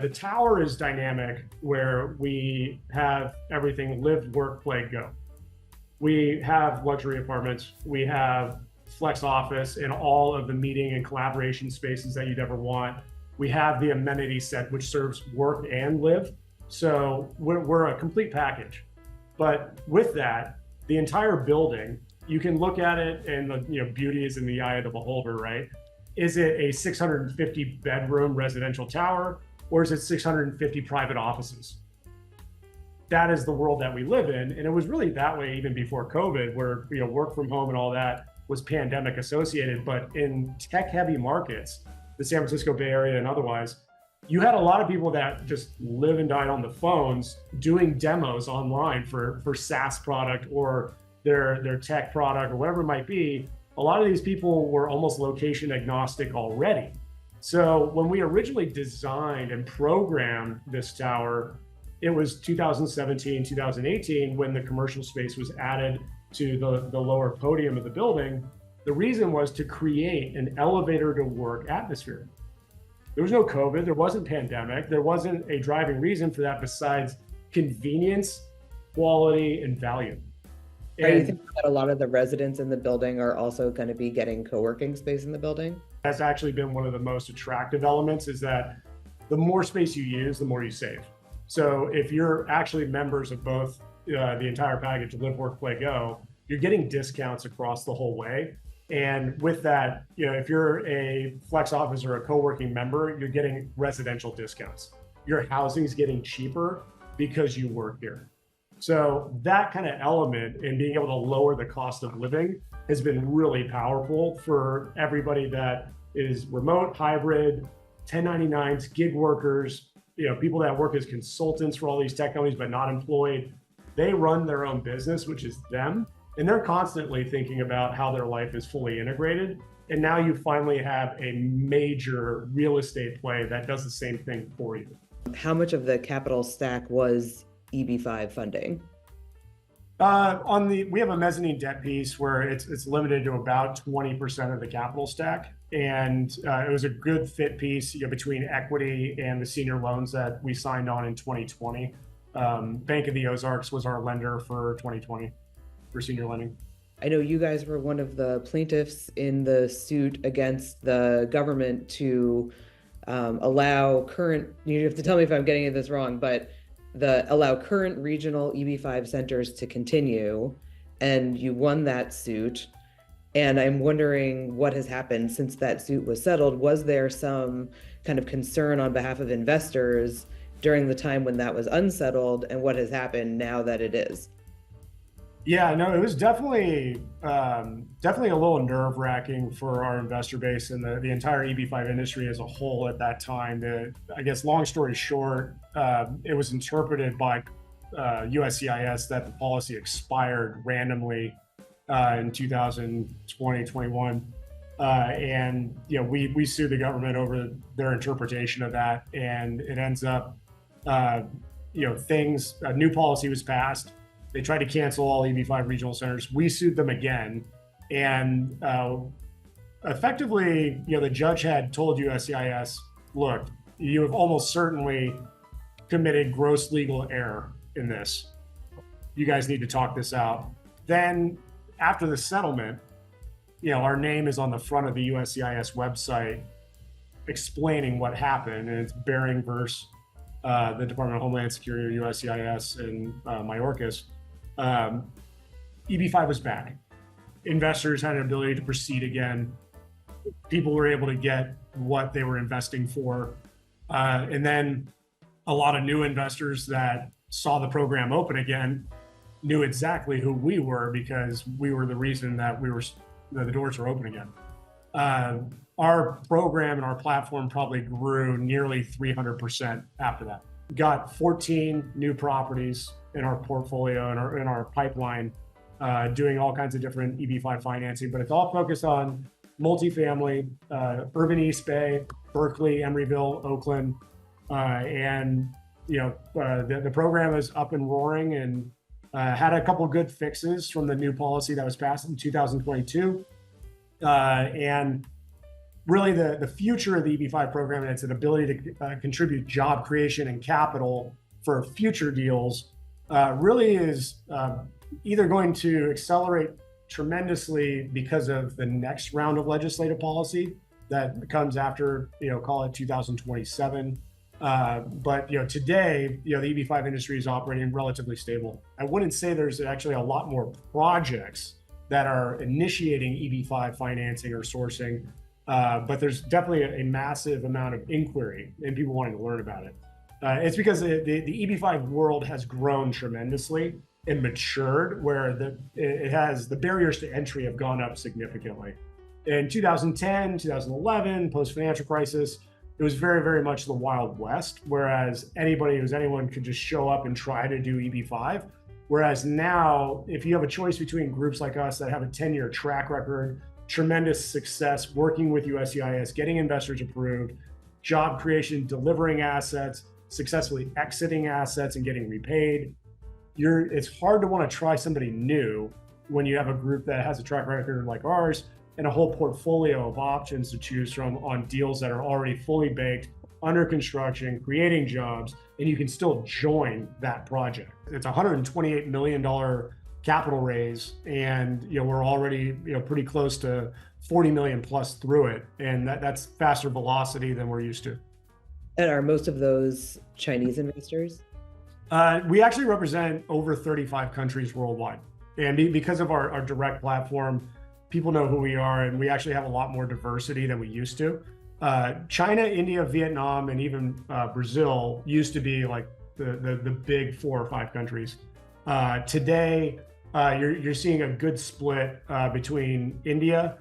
The tower is dynamic where we have everything live, work, play, go. We have luxury apartments. We have flex office and all of the meeting and collaboration spaces that you'd ever want. We have the amenity set, which serves work and live. So we're a complete package. But with that, the entire building, you can look at it and the beauty is in the eye of the beholder, right? Is it a 650 bedroom residential tower or is it 650 private offices? That is the world that we live in. And it was really that way even before COVID, where work from home and all that was pandemic associated. But in tech heavy markets, the San Francisco Bay Area and otherwise, you had a lot of people that just live and died on the phones doing demos online for SaaS product or their tech product or whatever it might be. A lot of these people were almost location agnostic already. So when we originally designed and programmed this tower, it was 2017, 2018, when the commercial space was added to the lower podium of the building. The reason was to create an elevator to work atmosphere. There was no COVID, there wasn't pandemic, there wasn't a driving reason for that besides convenience, quality, and value. Are you thinking that a lot of the residents in the building are also going to be getting co-working space in the building? That's actually been one of the most attractive elements, is that the more space you use, the more you save. So if you're actually members of both the entire package, Live, Work, Play, Go, you're getting discounts across the whole way. And with that, if you're a flex office or a co-working member, you're getting residential discounts. Your housing is getting cheaper because you work here. So that kind of element in being able to lower the cost of living has been really powerful for everybody that is remote, hybrid, 1099s, gig workers, people that work as consultants for all these tech companies but not employed. They run their own business, which is them. And they're constantly thinking about how their life is fully integrated. And now you finally have a major real estate play that does the same thing for you. How much of the capital stack was EB5 funding? We have a mezzanine debt piece where it's limited to about 20% of the capital stack. And it was a good fit piece between equity and the senior loans that we signed on in 2020. Bank of the Ozarks was our lender for 2020 for senior lending. I know you guys were one of the plaintiffs in the suit against the government to allow current, you have to tell me if I'm getting this wrong, but allow current regional EB5 centers to continue, and you won that suit. And I'm wondering what has happened since that suit was settled. Was there some kind of concern on behalf of investors during the time when that was unsettled, and what has happened now that it is? Yeah, no, it was definitely a little nerve-wracking for our investor base and the entire EB5 industry as a whole at that time. I guess, long story short, it was interpreted by USCIS that the policy expired randomly in 2020, 21. And we sued the government over their interpretation of that, and it ends up, a new policy was passed. They tried to cancel all EB5 regional centers. We sued them again. And effectively, the judge had told USCIS, look, you have almost certainly committed gross legal error in this. You guys need to talk this out. Then after the settlement, our name is on the front of the USCIS website explaining what happened. And it's Behring versus the Department of Homeland Security, or USCIS, and Mayorkas. EB5 was back. Investors had an ability to proceed again. People were able to get what they were investing for. And then a lot of new investors that saw the program open again knew exactly who we were, because we were the reason that the doors were open again. Our program and our platform probably grew nearly 300% after that. Got 14 new properties in our portfolio and in our pipeline, doing all kinds of different EB5 financing, but it's all focused on multifamily, urban East Bay, Berkeley, Emeryville, Oakland, and the program is up and roaring, and had a couple of good fixes from the new policy that was passed in 2022, and really the future of the EB5 program and its ability to contribute job creation and capital for future deals really is either going to accelerate tremendously because of the next round of legislative policy that comes after, call it 2027. But today, the EB5 industry is operating relatively stable. I wouldn't say there's actually a lot more projects that are initiating EB5 financing or sourcing, but there's definitely a massive amount of inquiry and people wanting to learn about it. It's because the EB5 world has grown tremendously and matured, where the barriers to entry have gone up significantly. In 2010, 2011, post-financial crisis, it was very, very much the Wild West, whereas anyone could just show up and try to do EB5. Whereas now, if you have a choice between groups like us that have a 10-year track record, tremendous success working with USCIS, getting investors approved, job creation, delivering assets, successfully exiting assets and getting repaid, it's hard to want to try somebody new when you have a group that has a track record like ours and a whole portfolio of options to choose from on deals that are already fully baked, under construction, creating jobs, and you can still join that project. It's a $128 million capital raise, and we're already pretty close to 40 million plus through it, and that's faster velocity than we're used to. And are most of those Chinese investors? We actually represent over 35 countries worldwide, and because of our direct platform, people know who we are, and we actually have a lot more diversity than we used to. China, India, Vietnam, and even Brazil used to be like the big 4 or 5 countries. Today, you're seeing a good split between India,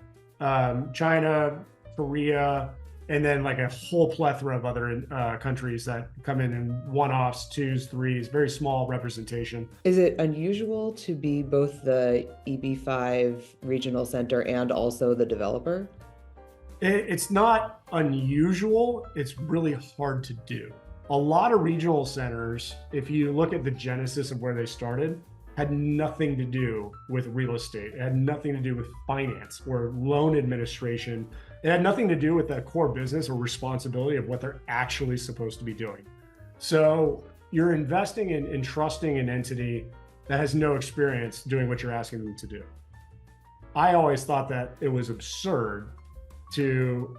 China, Korea, and then like a whole plethora of other countries that come in one-offs, 2s, 3s, very small representation. Is it unusual to be both the EB5 regional center and also the developer? It's not unusual, it's really hard to do. A lot of regional centers, if you look at the genesis of where they started, had nothing to do with real estate. It had nothing to do with finance or loan administration. It had nothing to do with the core business or responsibility of what they're actually supposed to be doing. So you're investing in trusting an entity that has no experience doing what you're asking them to do. I always thought that it was absurd to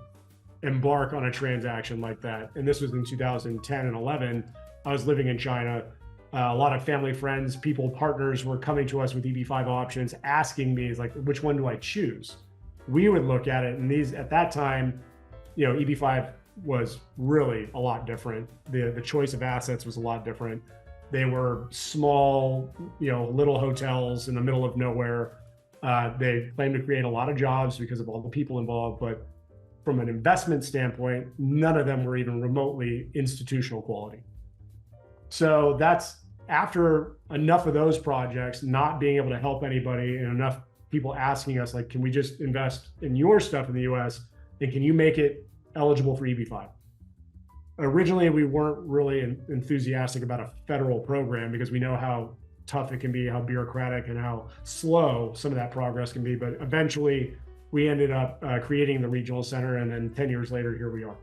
embark on a transaction like that. And this was in 2010 and 11. I was living in China. A lot of family, friends, people, partners were coming to us with EB5 options, asking me, like, which one do I choose? We would look at it, and at that time, EB5 was really a lot different. The choice of assets was a lot different. They were small, little hotels in the middle of nowhere. They claimed to create a lot of jobs because of all the people involved, but from an investment standpoint, none of them were even remotely institutional quality. So that's after enough of those projects not being able to help anybody and enough people asking us, like, can we just invest in your stuff in the US and can you make it eligible for EB5? Originally, we weren't really enthusiastic about a federal program because we know how tough it can be, how bureaucratic and how slow some of that progress can be. But eventually we ended up creating the regional center, and then 10 years later, here we are.